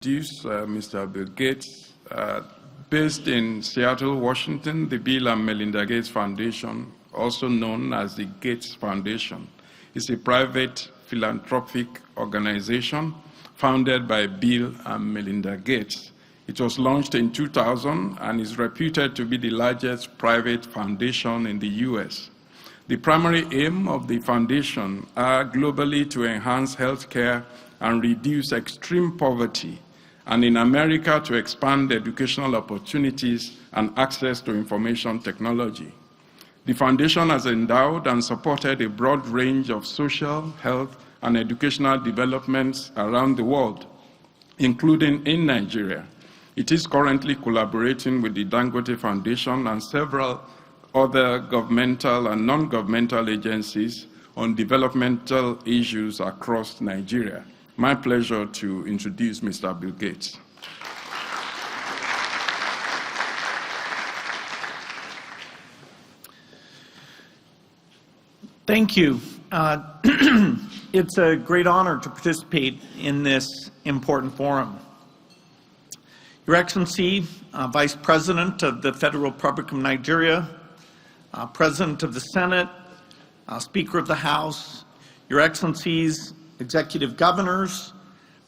Mr. Bill Gates. Based in Seattle, Washington, the Bill and Melinda Gates Foundation, also known as the Gates Foundation, is a private philanthropic organization founded by Bill and Melinda Gates. It was launched in 2000 and is reputed to be the largest private foundation in the US. The primary aim of the foundation are globally to enhance healthcare and reduce extreme poverty, and in America to expand educational opportunities and access to information technology. The foundation has endowed and supported a broad range of social, health, and educational developments around the world, including in Nigeria. It is currently collaborating with the Dangote Foundation and several other governmental and non-governmental agencies on developmental issues across Nigeria. My pleasure to introduce Mr. Bill Gates. Thank you. It's a great honor to participate in this important forum. Your Excellency, Vice President of the Federal Republic of Nigeria, President of the Senate, Speaker of the House, Your Excellencies, Executive Governors,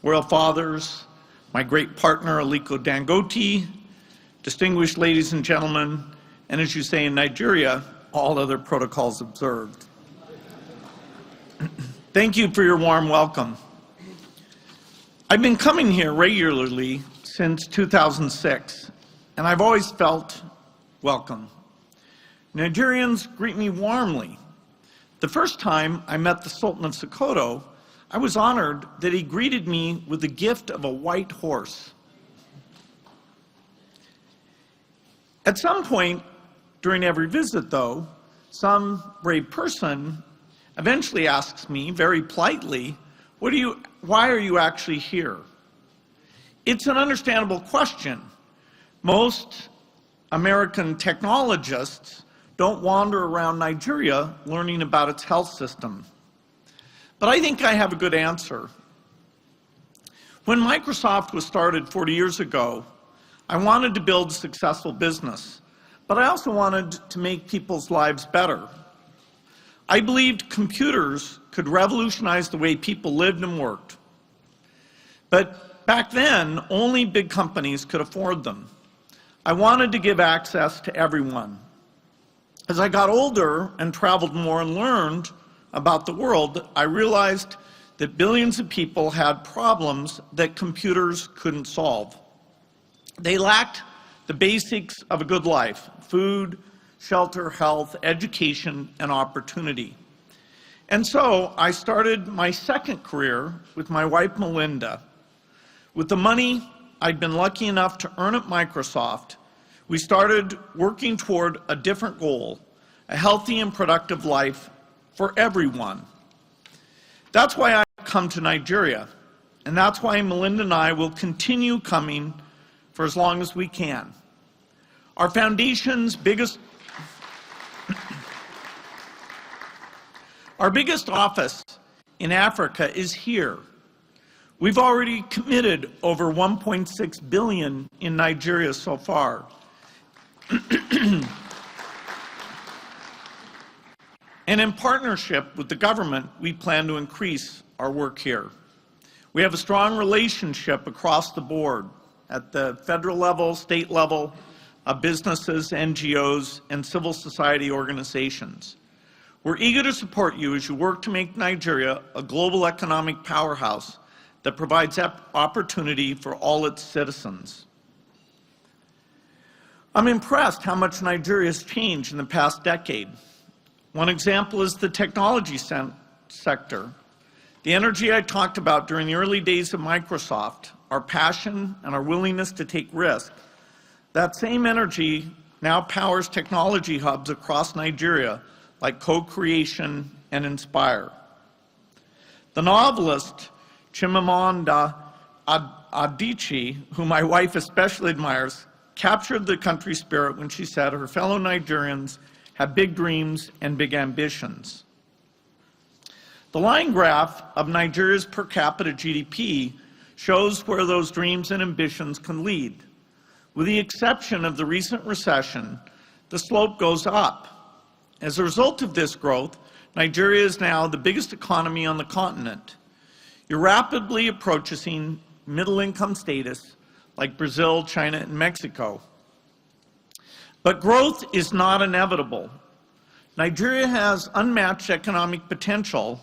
Royal Fathers, my great partner Aliko Dangote, distinguished ladies and gentlemen, and as you say in Nigeria, all other protocols observed. Thank you for your warm welcome. I've been coming here regularly since 2006, and I've always felt welcome. Nigerians greet me warmly. The first time I met the Sultan of Sokoto, I was honored that he greeted me with the gift of a white horse. At some point during every visit, though, some brave person eventually asks me very politely, why are you actually here? It's an understandable question. Most American technologists don't wander around Nigeria learning about its health system. But I think I have a good answer. When Microsoft was started 40 years ago, I wanted to build a successful business, but I also wanted to make people's lives better. I believed computers could revolutionize the way people lived and worked. But back then, only big companies could afford them. I wanted to give access to everyone. As I got older and traveled more and learned about the world, I realized that billions of people had problems that computers couldn't solve. They lacked the basics of a good life: food, shelter, health, education, and opportunity. And so I started my second career with my wife, Melinda. With the money I'd been lucky enough to earn at Microsoft, we started working toward a different goal: a healthy and productive life for everyone. That's why I come to Nigeria, and that's why Melinda and I will continue coming for as long as we can. Our foundation's biggest office in Africa is here. We've already committed over $1.6 billion in Nigeria so far. And in partnership with the government, we plan to increase our work here. We have a strong relationship across the board at the federal level, state level, businesses, NGOs, and civil society organizations. We're eager to support you as you work to make Nigeria a global economic powerhouse that provides opportunity for all its citizens. I'm impressed how much Nigeria has changed in the past decade. One example is the technology sector. The energy I talked about during the early days of Microsoft, our passion and our willingness to take risks, that same energy now powers technology hubs across Nigeria like Co-Creation and Inspire. The novelist Chimamanda Adichie, whom my wife especially admires, captured the country spirit when she said her fellow Nigerians have big dreams and big ambitions. The line graph of Nigeria's per capita GDP shows where those dreams and ambitions can lead. With the exception of the recent recession, the slope goes up. As a result of this growth, Nigeria is now the biggest economy on the continent. You're rapidly approaching middle-income status like Brazil, China, and Mexico. But growth is not inevitable. Nigeria has unmatched economic potential,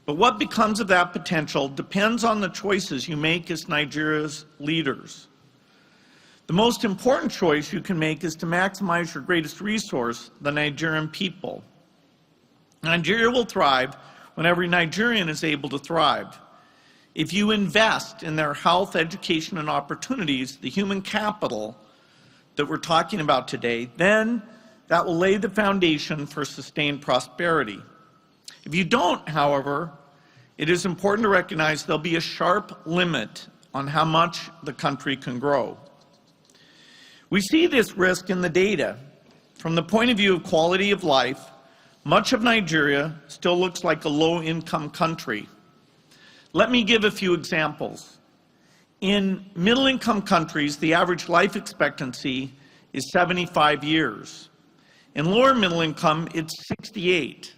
but what becomes of that potential depends on the choices you make as Nigeria's leaders. The most important choice you can make is to maximize your greatest resource, the Nigerian people. Nigeria will thrive when every Nigerian is able to thrive. If you invest in their health, education, and opportunities, the human capital that we're talking about today, then that will lay the foundation for sustained prosperity. If you don't, however, it is important to recognize there'll be a sharp limit on how much the country can grow. We see this risk in the data. From the point of view of quality of life, much of Nigeria still looks like a low-income country. Let me give a few examples. In middle-income countries, the average life expectancy is 75 years. In lower middle income, it's 68.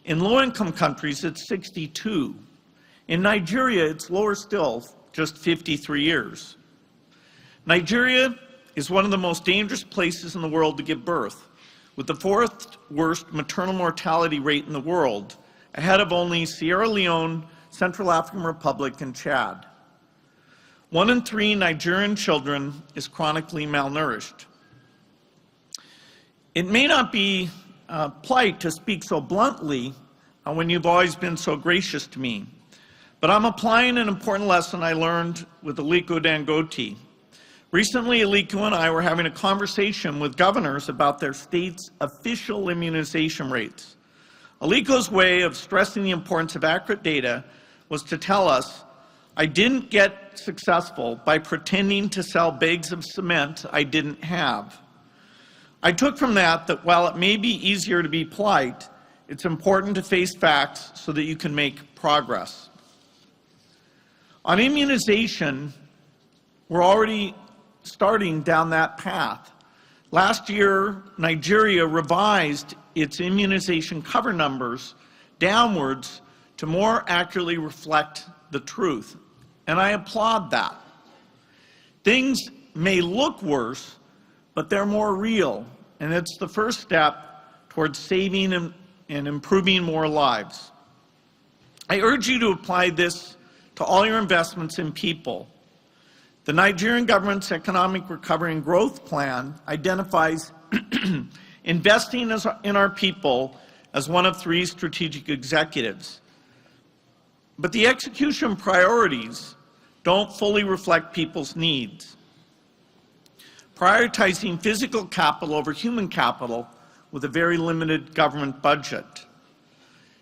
In low-income countries, it's 62. In Nigeria, it's lower still, just 53 years. Nigeria is one of the most dangerous places in the world to give birth, with the fourth worst maternal mortality rate in the world, ahead of only Sierra Leone, Central African Republic, and Chad. 1 in 3 Nigerian children is chronically malnourished. It may not be polite to speak so bluntly when you've always been so gracious to me, but I'm applying an important lesson I learned with Aliko Dangote. Recently, Aliko and I were having a conversation with governors about their state's official immunization rates. Aliko's way of stressing the importance of accurate data was to tell us, I didn't get successful by pretending to sell bags of cement I didn't have. I took from that while it may be easier to be polite, it's important to face facts so that you can make progress. On immunization, we're already starting down that path. Last year, Nigeria revised its immunization cover numbers downwards to more accurately reflect the truth, and I applaud that. Things may look worse, but they're more real, and it's the first step towards saving and improving more lives. I urge you to apply this to all your investments in people. The Nigerian government's Economic Recovery and Growth Plan identifies investing in our people as one of 3 strategic objectives. But the execution priorities don't fully reflect people's needs. Prioritizing physical capital over human capital with a very limited government budget.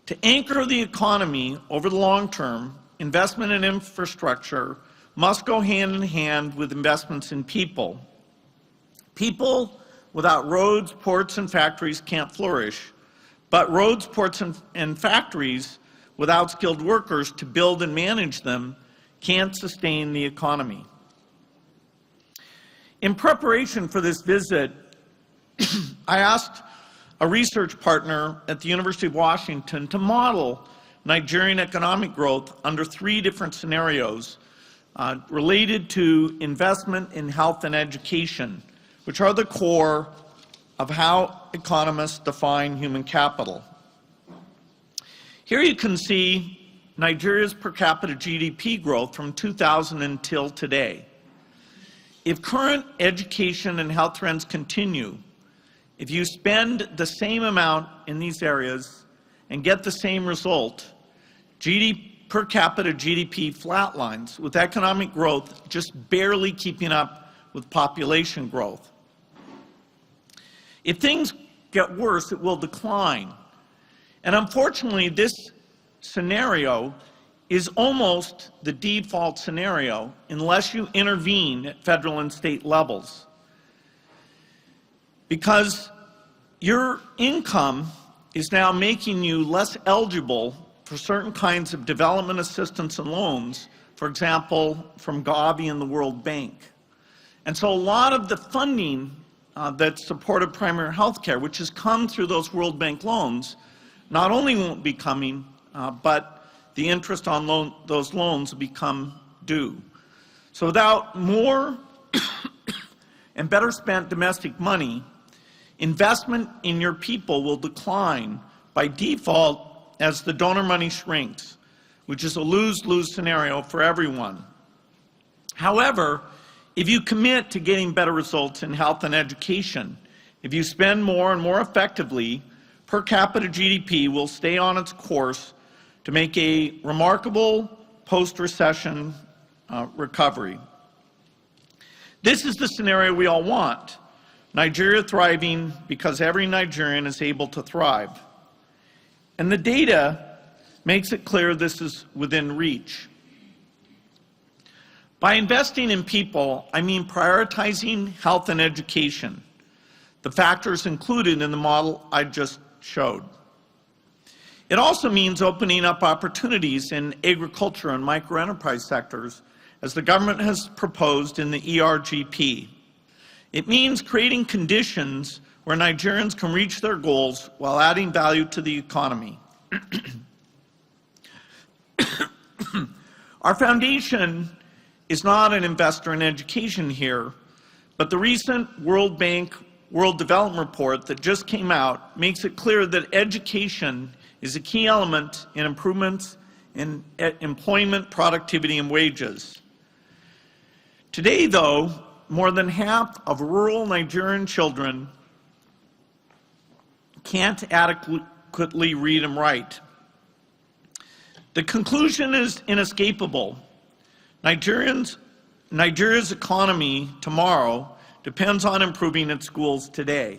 To anchor the economy over the long term, investment in infrastructure must go hand in hand with investments in people. People without roads, ports, and factories can't flourish, but roads, ports, and factories without skilled workers to build and manage them can't sustain the economy. In preparation for this visit, I asked a research partner at the University of Washington to model Nigerian economic growth under 3 different scenarios related to investment in health and education, which are the core of how economists define human capital. Here you can see Nigeria's per capita GDP growth from 2000 until today. If current education and health trends continue, if you spend the same amount in these areas and get the same result, per capita GDP flatlines, with economic growth just barely keeping up with population growth. If things get worse, it will decline. And unfortunately, this scenario is almost the default scenario unless you intervene at federal and state levels. Because your income is now making you less eligible for certain kinds of development assistance and loans for example, from Gavi and the World Bank. And so a lot of the funding that supported primary health care, which has come through those World Bank loans, not only won't be coming, but the interest on those loans will become due. So without more and better spent domestic money, investment in your people will decline by default as the donor money shrinks, which is a lose-lose scenario for everyone. However, if you commit to getting better results in health and education, if you spend more and more effectively, per capita GDP will stay on its course to make a remarkable post-recession recovery. This is the scenario we all want. Nigeria thriving because every Nigerian is able to thrive. And the data makes it clear this is within reach. By investing in people, I mean prioritizing health and education, the factors included in the model I just showed. It also means opening up opportunities in agriculture and microenterprise sectors, as the government has proposed in the ERGP. It means creating conditions where Nigerians can reach their goals while adding value to the economy. Our foundation is not an investor in education here, but the recent World Bank World Development Report that just came out makes it clear that education is a key element in improvements in employment, productivity, and wages. Today, though, more than half of rural Nigerian children can't adequately read and write. The conclusion is inescapable. Nigeria's economy tomorrow depends on improving its schools today.